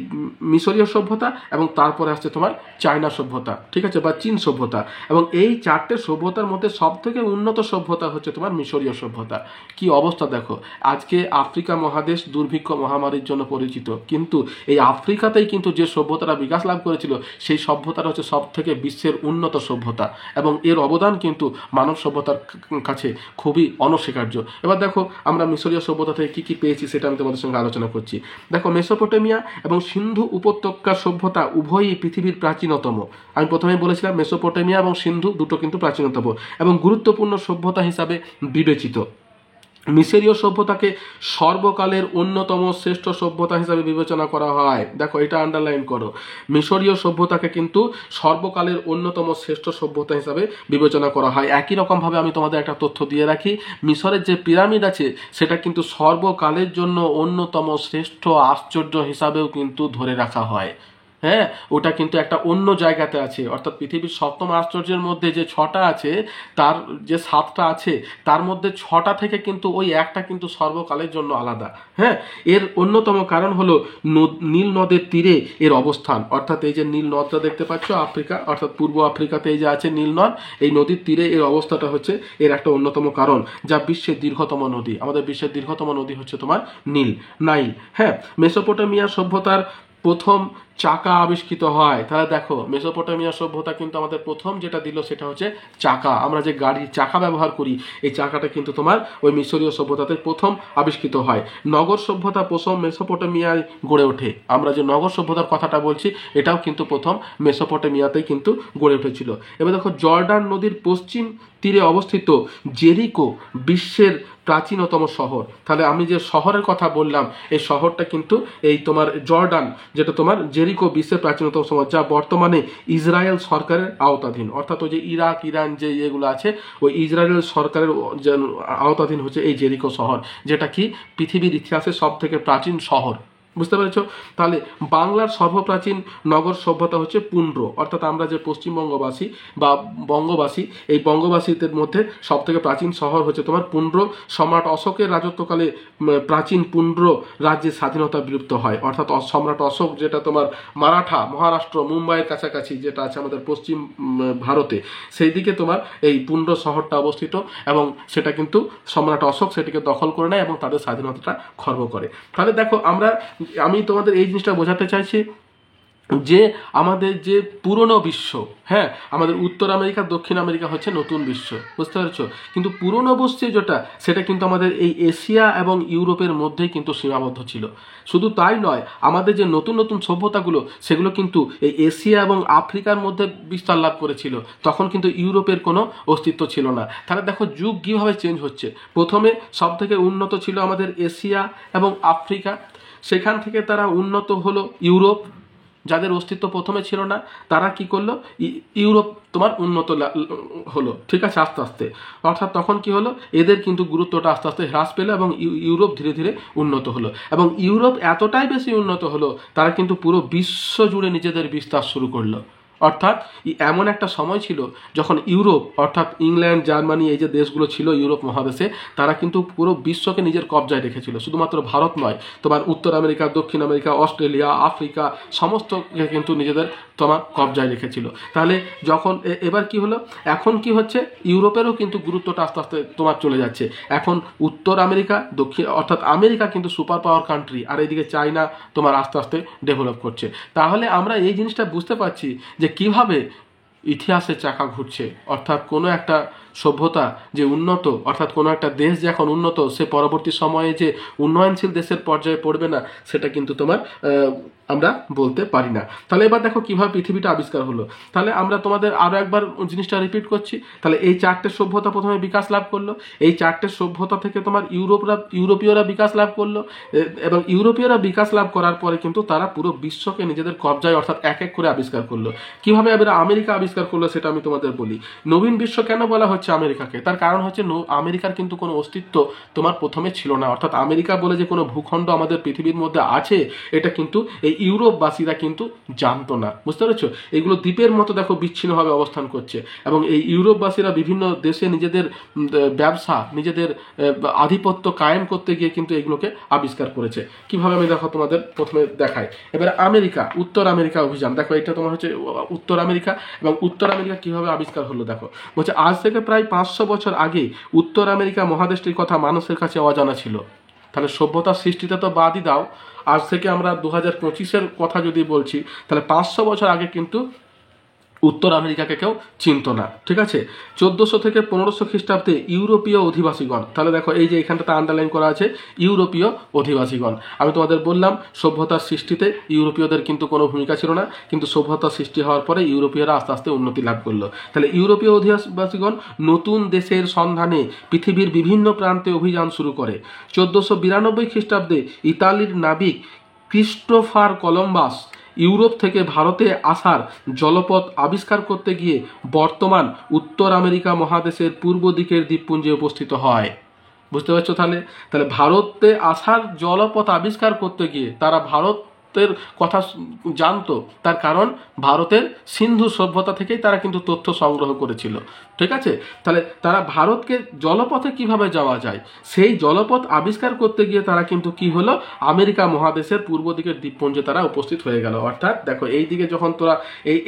মিশরীয় সভ্যতা, এবং তারপরে আসছে তোমার চায়না সভ্যতা, ঠিক আছে, বা চীন সভ্যতা। এবং এই 4টে সভ্যতার মধ্যে সব থেকে উন্নত সভ্যতা হচ্ছে তোমার মিশরীয় সভ্যতা। কি অবস্থা দেখো, দেখো আজকে আফ্রিকা মহাদেশ দুর্ভিক্ষ মহামারীর জন্য পরিচিত, কিন্তু এই আফ্রিকাতেই কিন্তু যে সভ্যতারা বিকাশ লাভ করেছিল সেই সভ্যতাটা হচ্ছে সব থেকে বিশ্বের উন্নত সভ্যতা, এবং এর অবদান কিন্তু মানব সভ্যতার কাছে খুবই অনস্বীকার্য। এবার দেখো আমরা মিশরীয় সভ্যতা থেকে কী কী পেয়েছি সেটা আমি তোমাদের সঙ্গে আলোচনা করছি। দেখো মেসোপটেমিয়া এবং সিন্ধু উপত্যকা সভ্যতা উভয়ই পৃথিবীর প্রাচীনতম। আমি প্রথমেই বলেছিলাম মেসোপটেমিয়া এবং সিন্ধু দুটো কিন্তু প্রাচীনতম এবং গুরুত্বপূর্ণ সভ্যতা হিসাবে বিবেচিত। মিশরীয় সভ্যতাকে সর্বকালের অন্যতম শ্রেষ্ঠ সভ্যতা হিসাবে বিবেচনা করা হয়। দেখো এটা আন্ডারলাইন করো, মিশরীয় সভ্যতাকে কিন্তু সর্বকালের অন্যতম শ্রেষ্ঠ সভ্যতা হিসাবে বিবেচনা করা হয়। একই রকমভাবে আমি তোমাদের একটা তথ্য দিয়ে রাখি, মিশরের যে পিরামিড আছে সেটা কিন্তু সর্বকালের জন্য অন্যতম শ্রেষ্ঠ আশ্চর্য হিসাবেও কিন্তু ধরে রাখা হয়। হ্যাঁ, ওটা কিন্তু একটা অন্য জায়গাতে আছে, অর্থাৎ পৃথিবীর সপ্তম আশ্চর্যের মধ্যে যে 6টা আছে তার যে 7টা আছে তার মধ্যে 6টা থেকে কিন্তু ওই একটা কিন্তু সর্বকালের জন্য আলাদা। হ্যাঁ, এর অন্যতম কারণ হলো নীল নদের তীরে এর অবস্থান, অর্থাৎ এই যে নীল নদটা দেখতে পাচ্ছ আফ্রিকা, অর্থাৎ পূর্ব আফ্রিকাতে এই যে আছে নীল নদ, এই নদীর তীরে এর অবস্থাটা হচ্ছে এর একটা অন্যতম কারণ, যা বিশ্বের দীর্ঘতম নদী। আমাদের বিশ্বের দীর্ঘতম নদী হচ্ছে তোমার নাইল। হ্যাঁ, মেসোপটেমিয়া সভ্যতার প্রথম চাকা আবিষ্কৃত হয়। তাহলে দেখো মেসোপটেমিয়া সভ্যতা কিন্তু আমাদের প্রথম যেটা দিল সেটা হচ্ছে চাকা। আমরা যে গাড়ির চাকা ব্যবহার করি এই চাকাটা কিন্তু তোমার ওই মিশরীয় সভ্যতাতে প্রথম আবিষ্কৃত হয়। নগর সভ্যতা প্রথম মেসোপটেমিয়ায় গড়ে ওঠে। আমরা যে নগর সভ্যতার কথাটা বলছি এটাও কিন্তু প্রথম মেসোপটেমিয়াতেই কিন্তু গড়ে উঠেছিল। এবার দেখো জর্ডান নদীর পশ্চিম তীরে অবস্থিত জেরিকো বিশ্বের প্রাচীনতম শহর। তাহলে আমি যে শহরের কথা বললাম এই শহরটা কিন্তু এই তোমার জর্ডান, যেটা তোমার জেরিকো বিশ্বের প্রাচীনতম শহর, যা বর্তমানে ইসরায়েল সরকারের আওতাধীন। অর্থাৎ ওই যে ইরাক ইরান যে ইয়েগুলো আছে ওই ইসরায়েল সরকারের আওতাধীন হচ্ছে এই জেরিকো শহর, যেটা কি পৃথিবীর ইতিহাসের সব থেকে প্রাচীন শহর। বুঝতে পেরেছ? তাহলে বাংলার সর্বপ্রাচীন নগর সভ্যতা হচ্ছে পুন্ড্র, অর্থাৎ আমরা যে পশ্চিমবঙ্গবাসী বা বঙ্গবাসী এই বঙ্গবাসীদের মধ্যে সব থেকে প্রাচীন শহর হচ্ছে তোমার পুন্ড্র। সম্রাট অশোকের রাজত্বকালে প্রাচীন পুন্ড্র রাজ্যের স্বাধীনতা বিলুপ্ত হয়, অর্থাৎ সম্রাট অশোক যেটা তোমার মারাঠা মহারাষ্ট্র মুম্বাইয়ের কাছাকাছি যেটা আছে আমাদের পশ্চিম ভারতে, সেই দিকে তোমার এই পুন্ড্র শহরটা অবস্থিত এবং সেটা কিন্তু সম্রাট অশোক সেটিকে দখল করে নেয় এবং তাদের স্বাধীনতাটা খর্ব করে। তাহলে দেখো আমি তোমাদের এই জিনিসটা বোঝাতে চাইছি যে আমাদের যে পুরনো বিশ্ব, হ্যাঁ আমাদের উত্তর আমেরিকা দক্ষিণ আমেরিকা হচ্ছে নতুন বিশ্ব, বুঝতে পারছো? কিন্তু পুরনো বিশ্ব যেটা সেটা কিন্তু আমাদের এই এশিয়া এবং ইউরোপের মধ্যেই কিন্তু সীমাবদ্ধ ছিল। শুধু তাই নয়, আমাদের যে নতুন নতুন সভ্যতাগুলো সেগুলো কিন্তু এই এশিয়া এবং আফ্রিকার মধ্যে বিস্তার লাভ করেছিল, তখন কিন্তু ইউরোপের কোনো অস্তিত্ব ছিল না। তাহলে দেখো যুগ কীভাবে চেঞ্জ হচ্ছে। প্রথমে সব থেকে উন্নত ছিল আমাদের এশিয়া এবং আফ্রিকা, সেখান থেকে তারা উন্নত হলো ইউরোপ, যাদের অস্তিত্ব প্রথমে ছিল না তারা কি করলো ইউরোপ তোমার উন্নত হলো, ঠিক আছে আস্তে আস্তে। অর্থাৎ তখন কি হলো এদের কিন্তু গুরুত্বটা আস্তে আস্তে হ্রাস পেলো এবং ইউরোপ ধীরে ধীরে উন্নত হলো এবং ইউরোপ এতটাই বেশি উন্নত হলো তারা কিন্তু পুরো বিশ্ব জুড়ে নিজেদের বিস্তার শুরু করলো। অর্থাৎ এমন একটা সময় ছিল যখন ইউরোপ অর্থাৎ ইংল্যান্ড জার্মানি এই যে দেশগুলো ছিল ইউরোপ মহাদেশে তারা কিন্তু পুরো বিশ্বকে নিজের কবজায় রেখেছিল। শুধুমাত্র ভারত নয়, তোমার উত্তর আমেরিকা দক্ষিণ আমেরিকা অস্ট্রেলিয়া আফ্রিকা সমস্তকে কিন্তু নিজেদের তোমার কবজায় রেখেছিল। তাহলে যখন এবার কি হলো, এখন কি হচ্ছে ইউরোপেরও কিন্তু গুরুত্বটা আস্তে আস্তে তোমার চলে যাচ্ছে। এখন উত্তর আমেরিকা দক্ষিণ অর্থাৎ আমেরিকা কিন্তু সুপার পাওয়ার কান্ট্রি, আর এইদিকে চায়না তোমার আস্তে আস্তে ডেভেলপ করছে। তাহলে আমরা এই জিনিসটা বুঝতে পারছি যে কিভাবে ইতিহাসের চাকা ঘুরছে, অর্থাৎ কোনো একটা সভ্যতা যে উন্নত অর্থাৎ কোনো একটা দেশ যে এখন উন্নত সে পরবর্তী সময়ে যে উন্নয়নশীল দেশের পর্যায়ে পড়বে না সেটা কিন্তু তোমার আমরা বলতে পারি না। তাহলে এবার দেখো কিভাবে পৃথিবীটা আবিষ্কার হলো। তাহলে আমরা তোমাদের আরও একবার জিনিসটা রিপিট করছি। তাহলে এই 4টে সভ্যতা প্রথমে বিকাশ লাভ করলো, এই 4টে সভ্যতা থেকে তোমার ইউরোপীয়রা বিকাশ লাভ করলো এবং ইউরোপীয়রা বিকাশ লাভ করার পরে কিন্তু তারা পুরো বিশ্বকে নিজেদের কবজায় অর্থাৎ এক এক করে আবিষ্কার করলো। কিভাবে এবার আমেরিকা আবিষ্কার করলো সেটা আমি তোমাদের বলি। নবীন বিশ্ব কেন বলা হচ্ছে আমেরিকাকে, তার কারণ হচ্ছে আমেরিকার কিন্তু কোনো অস্তিত্ব তোমার প্রথমে ছিল না, অর্থাৎ আমেরিকা বলে যে কোনো ভূখণ্ড আমাদের পৃথিবীর মধ্যে আছে এটা কিন্তু এই ইউরোপবাসীরা কিন্তু জানতো না। বুঝতে পেরেছো? এগুলো দ্বীপের মতো দেখো বিচ্ছিন্নভাবে অবস্থান করছে এবং এই ইউরোপবাসীরা বিভিন্ন দেশে নিজেদের ব্যবসা নিজেদের আধিপত্য কায়েম করতে গিয়ে কিন্তু এগুলোকে আবিষ্কার করেছে। কিভাবে আমি দেখো তোমাদের প্রথমে দেখাই। এবারে আমেরিকা উত্তর আমেরিকা অভিযান, দেখো এটা তোমার হচ্ছে উত্তর আমেরিকা এবং উত্তর আমেরিকা কিভাবে আবিষ্কার হলো। দেখো বলছে আজ থেকে প্রায় প্রায় 500 বছর আগে উত্তর আমেরিকা মহাদেশটির কথা মানুষের কাছে অজানা ছিল। তাহলে সভ্যতার সৃষ্টিতে তো বাদই দাও, আজ থেকে আমরা 2025-এর কথা যদি বলছি, তাহলে 500 বছর আগে কিন্তু উত্তর আমেরিকাকে কেউ চিনত না। ঠিক আছে, 1400 থেকে 1500 খ্রিস্টাব্দে ইউরোপীয় অধিবাসীগণ, তাহলে দেখো এই যে এখানটাতে আন্ডারলাইন করা আছে ইউরোপীয় অধিবাসীগণ। আমি তোমাদের বললাম সভ্যতার সৃষ্টিতে ইউরোপীয়দের কিন্তু কোনো ভূমিকা ছিল না, কিন্তু সভ্যতার সৃষ্টি হওয়ার পরে ইউরোপীয়রা আস্তে আস্তে উন্নতি লাভ করলো। তাহলে ইউরোপীয় অধিবাসীগণ নতুন দেশের সন্ধানে পৃথিবীর বিভিন্ন প্রান্তে অভিযান শুরু করে। 1492 খ্রিস্টাব্দে ইতালির নাবিক ক্রিস্টোফার কলম্বাস ইউরোপ থেকে ভারতে আসার জলপথ আবিষ্কার করতে গিয়ে বর্তমান উত্তর আমেরিকা মহাদেশের পূর্ব দিকের দ্বীপপুঞ্জে উপস্থিত হয়। বুঝতে পারছো? তাহলে তাহলে ভারতে আসার জলপথ আবিষ্কার করতে গিয়ে তারা ভারতের কথা জানতো, তার কারণ ভারতের সিন্ধু সভ্যতা থেকেই তারা কিন্তু তথ্য সংগ্রহ করেছিল। ঠিক আছে, তাহলে তারা ভারতকে জলপথে কিভাবে যাওয়া যায় সেই জলপথ আবিষ্কার করতে গিয়ে তারা কিন্তু কি হলো, আমেরিকা মহাদেশের পূর্ব দিকের দ্বীপপুঞ্জে তারা উপস্থিত হয়ে গেল। অর্থাৎ দেখো এই দিকে যখন তোরা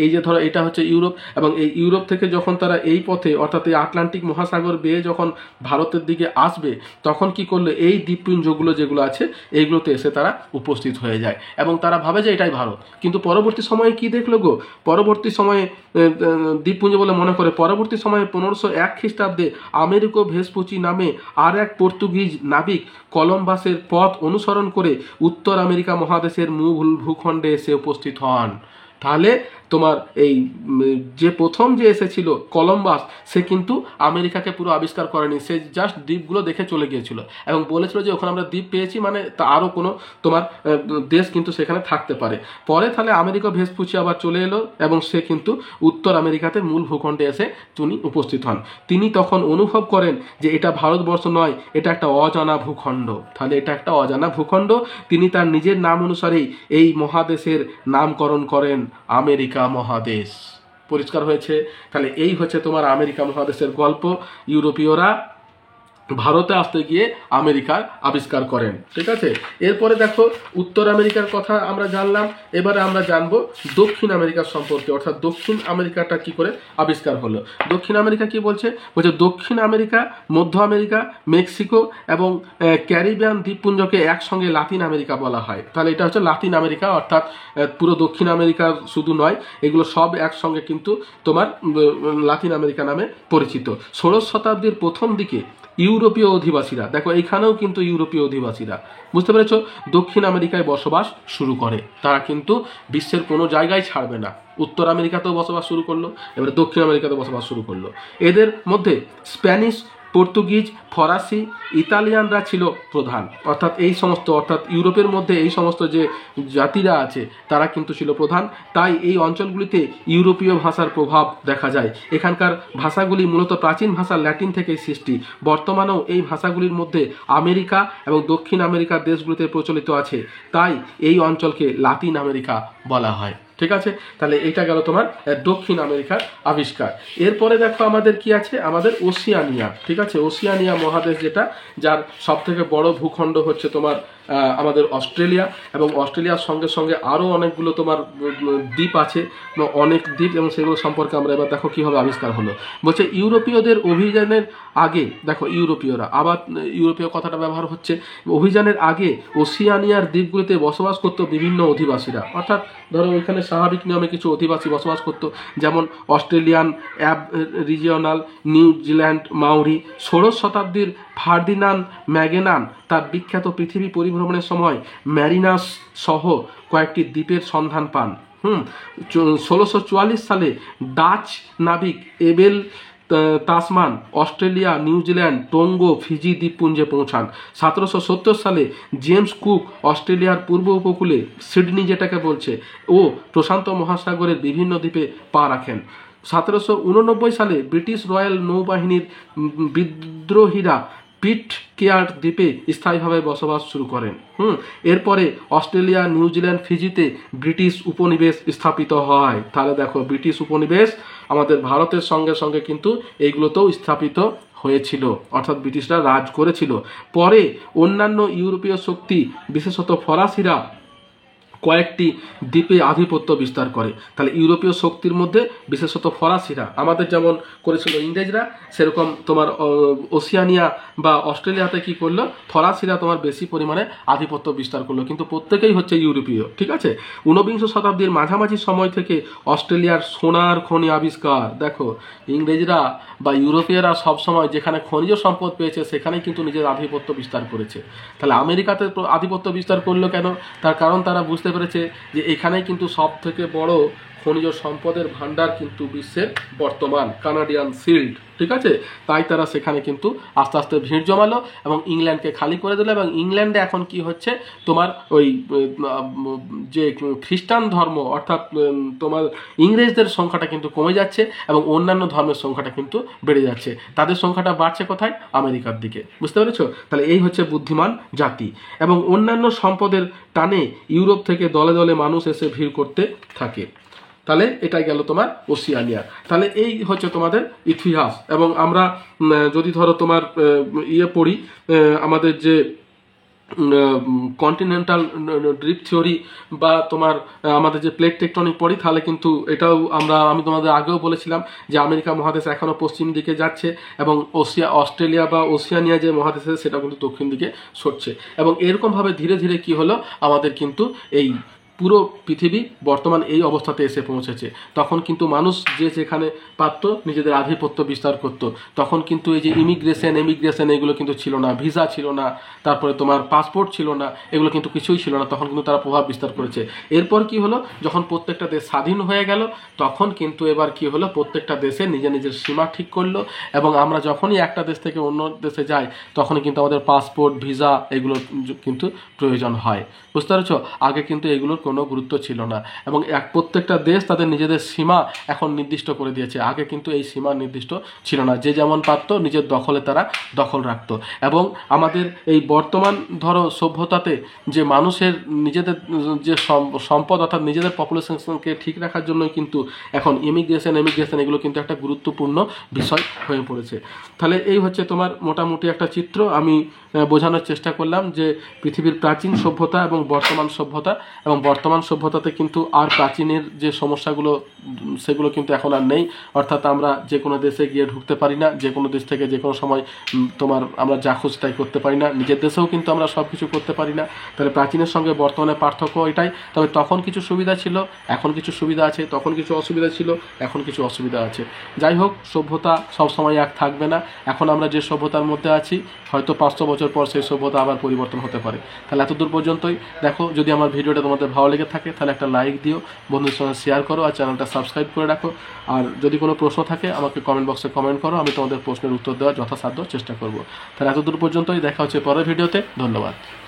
এই যে ধরো এটা হচ্ছে ইউরোপ, এবং এই ইউরোপ থেকে যখন তারা এই পথে অর্থাৎ এই আটলান্টিক মহাসাগর বেয়ে যখন ভারতের দিকে আসবে, তখন কি করলো, এই দ্বীপপুঞ্জগুলো যেগুলো আছে এইগুলোতে এসে তারা উপস্থিত হয়ে যায় এবং তারা ভাবে যে এটাই ভারত। কিন্তু পরবর্তী সময়ে কি দেখলো গো, পরবর্তী সময়ে দ্বীপপুঞ্জ বলে মনে করে, পরবর্তী সময়ে 1501 খ্রিস্টাব্দে আমেরিকো ভেসপুচি নামে আর এক পর্তুগিজ নাবিক কলম্বাসের পথ অনুসরণ করে উত্তর আমেরিকা মহাদেশের মূল ভূখণ্ডে এসে উপস্থিত হন। তাহলে তোমার এই যে প্রথম যে এসেছিল কলম্বাস, সে কিন্তু আমেরিকাকে পুরো আবিষ্কার করেনি, সে জাস্ট দ্বীপগুলো দেখে চলে গিয়েছিল এবং বলেছিল যে ওখানে আমরা দ্বীপ পেয়েছি, মানে তা আরও কোনো তোমার দেশ কিন্তু সেখানে থাকতে পারে। পরে তাহলে আমেরিকা ভেসপুচি আবার চলে এলো এবং সে কিন্তু উত্তর আমেরিকাতে মূল ভূখণ্ডে এসে তিনি উপস্থিত হন। তিনি তখন অনুভব করেন যে এটা ভারতবর্ষ নয়, এটা একটা অজানা ভূখণ্ড। তাহলে এটা একটা অজানা ভূখণ্ড। তিনি তার নিজের নাম অনুসারেই এই মহাদেশের নামকরণ করেন আমেরিকা মহাদেশ। পরিষ্কার হয়েছে? তাহলে এই হচ্ছে তোমার আমেরিকা মহাদেশের গল্প। ইউরোপীয়রা ভারতে আসতে গিয়ে আমেরিকার আবিষ্কার করেন। ঠিক আছে, এরপরে দেখো উত্তর আমেরিকার কথা আমরা জানলাম, এবারে আমরা জানবো দক্ষিণ আমেরিকার সম্পর্কে, অর্থাৎ দক্ষিণ আমেরিকাটা কি করে আবিষ্কার হলো। দক্ষিণ আমেরিকা কি বলছে, বলছে দক্ষিণ আমেরিকা, মধ্য আমেরিকা, মেক্সিকো এবং ক্যারিবিয়ান দ্বীপপুঞ্জকে একসঙ্গে লাতিন আমেরিকা বলা হয়। তাহলে এটা হচ্ছে লাতিন আমেরিকা, অর্থাৎ পুরো দক্ষিণ আমেরিকা শুধু নয়, এগুলো সব একসঙ্গে কিন্তু তোমার লাতিন আমেরিকা নামে পরিচিত। 16 শতাব্দীর প্রথম দিকে ইউরোপীয় অধিবাসীরা, দেখো এখানেও কিন্তু ইউরোপীয় অধিবাসীরা, বুঝতে পেরেছ, দক্ষিণ আমেরিকায় বসবাস শুরু করে। তারা কিন্তু বিশ্বের কোনো জায়গায় ছাড়বে না। উত্তর আমেরিকাতেও বসবাস শুরু করলো, এবারে দক্ষিণ আমেরিকাতে বসবাস শুরু করলো। এদের মধ্যে স্প্যানিশ, পর্তুগিজ, ফরাসি, ইতালিয়ানরা ছিল প্রধান। অর্থাৎ এই সমস্ত, অর্থাৎ ইউরোপের মধ্যে এই সমস্ত যে জাতিরা আছে তারা কিন্তু ছিল প্রধান। তাই এই অঞ্চলগুলিতে ইউরোপীয় ভাষার প্রভাব দেখা যায়। এখানকার ভাষাগুলি মূলত প্রাচীন ভাষা ল্যাটিন থেকেই সৃষ্টি। বর্তমানেও এই ভাষাগুলির মধ্যে আমেরিকা এবং দক্ষিণ আমেরিকার দেশগুলিতে প্রচলিত আছে, তাই এই অঞ্চলকে লাতিন আমেরিকা বলা হয়। ঠিক আছে, তাহলে এটা গেল তোমার দক্ষিণ আমেরিকার আবিষ্কার। এরপরে দেখো আমাদের কি আছে, আমাদের ওশিয়ানিয়া। ঠিক আছে, ওশিয়ানিয়া মহাদেশ যেটা, যার সব থেকে বড় ভূখণ্ড হচ্ছে তোমার আমাদের অস্ট্রেলিয়া, এবং অস্ট্রেলিয়ার সঙ্গে সঙ্গে আরও অনেকগুলো তোমার দ্বীপ আছে, অনেক দ্বীপ, এবং সেগুলো সম্পর্কে আমরা এবার দেখো কীভাবে আবিষ্কার হলো। বলছে ইউরোপীয়দের অভিযানের আগে, দেখো ইউরোপীয়রা, আবার ইউরোপীয় কথাটা ব্যবহার হচ্ছে, অভিযানের আগে ওশিয়ানিয়ার দ্বীপগুলিতে বসবাস করতো বিভিন্ন অধিবাসীরা। অর্থাৎ ধরো ওইখানে স্বাভাবিক নিয়মে কিছু অধিবাসী বসবাস করতো, যেমন অস্ট্রেলিয়ান, রিজিওনাল, নিউজিল্যান্ড, মাউরি। 16 শতাব্দীর ফার্দিনান্দ ম্যাগেলান তার বিখ্যাত পৃথিবী পরিভ্রমণের সময় ম্যারিনাস সহ কয়েকটি দ্বীপের সন্ধান পান। 1644 সালে ডাচ নাবিক Abel Tasman Australia, New Zealand, Tonga, Fiji দ্বীপপুঞ্জে পৌঁছান। 1770 সালে জেমস কুক অস্ট্রেলিয়ার পূর্ব উপকূলে, সিডনি যেটাকে বলছে, ও প্রশান্ত মহাসাগরের বিভিন্ন দ্বীপে পা রাখেন। 1789 সালে ব্রিটিশ রয়্যাল নৌবাহিনীর বিদ্রোহীরা পিটকেয়ার্ড দ্বীপে স্থায়ীভাবে বসবাস শুরু করেন। এরপরে অস্ট্রেলিয়া, নিউজিল্যান্ড, ফিজিতে ব্রিটিশ উপনিবেশ স্থাপিত হয়। তাহলে দেখো ব্রিটিশ উপনিবেশ আমাদের ভারতের সঙ্গে সঙ্গে কিন্তু এইগুলোতেও স্থাপিত হয়েছিল, অর্থাৎ ব্রিটিশরা রাজ করেছিল। পরে অন্যান্য ইউরোপীয় শক্তি, বিশেষত ফরাসিরা কয়েকটি দ্বীপে আধিপত্য বিস্তার করে। তাহলে ইউরোপীয় শক্তির মধ্যে বিশেষত ফরাসিরা, আমাদের যেমন করেছিল ইংরেজরা, সেরকম তোমার ওসিয়ানিয়া বা অস্ট্রেলিয়াতে কি করলো, ফরাসিরা তোমার বেশি পরিমাণে আধিপত্য বিস্তার করলো, কিন্তু প্রত্যেকেই হচ্ছে ইউরোপীয়। ঠিক আছে, ঊনবিংশ শতাব্দীর মাঝামাঝি সময় থেকে অস্ট্রেলিয়ার সোনার খনি আবিষ্কার। দেখো, ইংরেজরা বা ইউরোপীয়রা সবসময় যেখানে খনিজ সম্পদ পেয়েছে সেখানেই কিন্তু নিজের আধিপত্য বিস্তার করেছে। তাহলে আমেরিকাতে আধিপত্য বিস্তার করলো কেন? তার কারণ তারা বুঝতে পেরেছে যে এখানেই কিন্তু সব থেকে বড় খনিজ সম্পদের ভান্ডার কিন্তু বিশ্বের বর্তমান কানাডিয়ান শিল্ড। ঠিক আছে, তাই তারা সেখানে কিন্তু আস্তে আস্তে ভিড় জমালো এবং ইংল্যান্ডকে খালি করে দিল। এবং ইংল্যান্ডে এখন কি হচ্ছে, তোমার ওই যে খ্রিস্টান ধর্ম অর্থাৎ তোমার ইংরেজদের সংখ্যাটা কিন্তু কমে যাচ্ছে এবং অন্যান্য ধর্মের সংখ্যাটা কিন্তু বেড়ে যাচ্ছে। তাদের সংখ্যাটা বাড়ছে কোথায়? আমেরিকার দিকে। বুঝতে পেরেছো? তাহলে এই হচ্ছে বুদ্ধিমান জাতি। এবং অন্যান্য সম্পদের টানে ইউরোপ থেকে দলে দলে মানুষ এসে ভিড় করতে থাকে। তাহলে এটাই গেল তোমার ওসিয়ানিয়া। তাহলে এই হচ্ছে তোমাদের ইতিহাস। এবং আমরা যদি ধরো তোমার পড়ি, আমাদের যে কন্টিনেন্টাল ড্রিফট থিওরি বা তোমার আমাদের যে প্লেট টেকটনিক পড়ি, তাহলে কিন্তু এটাও আমি তোমাদের আগেও বলেছিলাম যে আমেরিকা মহাদেশ এখনও পশ্চিম দিকে যাচ্ছে এবং অস্ট্রেলিয়া বা ওসিয়ানিয়া যে মহাদেশ আছে সেটা কিন্তু দক্ষিণ দিকে সরছে। এবং এরকমভাবে ধীরে ধীরে কি হলো, আমাদের কিন্তু এই পুরো পৃথিবী বর্তমান এই অবস্থাতে এসে পৌঁছেছে। তখন কিন্তু মানুষ যে যেখানে পারত নিজেদের আধিপত্য বিস্তার করত। তখন কিন্তু এই যে ইমিগ্রেশন এগুলো কিন্তু ছিল না, ভিসা ছিল না, তারপরে তোমার পাসপোর্ট ছিল না, এগুলো কিন্তু কিছুই ছিল না। তখন কিন্তু তারা প্রভাব বিস্তার করেছে। এরপর কি হলো, যখন প্রত্যেকটা দেশ স্বাধীন হয়ে গেল, তখন কিন্তু এবার কি হলো, প্রত্যেকটা দেশে নিজের নিজের সীমা ঠিক করলো। এবং আমরা যখনই একটা দেশ থেকে অন্য দেশে যাই, তখনই কিন্তু আমাদের পাসপোর্ট, ভিসা এগুলো কিন্তু প্রয়োজন হয়। বুঝতে পারছো? আগে কিন্তু এগুলোর কোনো গুরুত্ব ছিল না। এবং প্রত্যেকটা দেশ তাদের নিজেদের সীমা এখন নির্দিষ্ট করে দিয়েছে। আগে কিন্তু এই সীমা নির্দিষ্ট ছিল না, যে যেমন পারত নিজের দখলে তারা দখল রাখত। এবং আমাদের এই বর্তমান ধরো সভ্যতাতে যে মানুষের নিজেদের যে সম্পদ অর্থাৎ নিজেদের পপুলেশনকে ঠিক রাখার জন্যই কিন্তু এখন ইমিগ্রেশন এগুলো কিন্তু একটা গুরুত্বপূর্ণ বিষয় হয়ে পড়েছে। তাহলে এই হচ্ছে তোমার মোটামুটি একটা চিত্র আমি বোঝানোর চেষ্টা করলাম যে পৃথিবীর প্রাচীন সভ্যতা এবং বর্তমান সভ্যতা। এবং বর্তমান সভ্যতাতে কিন্তু আর প্রাচীনের যে সমস্যাগুলো সেগুলো কিন্তু এখন আর নেই। অর্থাৎ আমরা যে কোনো দেশে গিয়ে ঢুকতে পারি না, যে কোনো দেশ থেকে যে কোনো সময় তোমার আমরা যা খুশি তাই করতে পারি না, নিজের দেশেও কিন্তু আমরা সব কিছু করতে পারি না। তাহলে প্রাচীনের সঙ্গে বর্তমানে পার্থক্য এটাই। তবে তখন কিছু সুবিধা ছিল, এখন কিছু সুবিধা আছে, তখন কিছু অসুবিধা ছিল, এখন কিছু অসুবিধা আছে। যাই হোক, সভ্যতা সবসময় এক থাকবে না। এখন আমরা যে সভ্যতার মধ্যে আছি, হয়তো 500 বছর পর সেই সভ্যতা আবার পরিবর্তন হতে পারে। তাহলে এতদূর পর্যন্তই। দেখো, যদি আমার ভিডিওটা তোমাদের ভালো লেগে থাকে তাহলে একটা লাইক দিও, বন্ধুদের সঙ্গে শেয়ার করো আর চ্যানেলটা সাবস্ক্রাইব করে রাখো। আর যদি কোনো প্রশ্ন থাকে আমাকে কমেন্ট বক্সে কমেন্ট করো, আমি তোমাদের প্রশ্নের উত্তর দেওয়ার যথাসাধ্য চেষ্টা করব। তাহলে এতদূর পর্যন্তই। দেখা হচ্ছে পরের ভিডিওতে। ধন্যবাদ।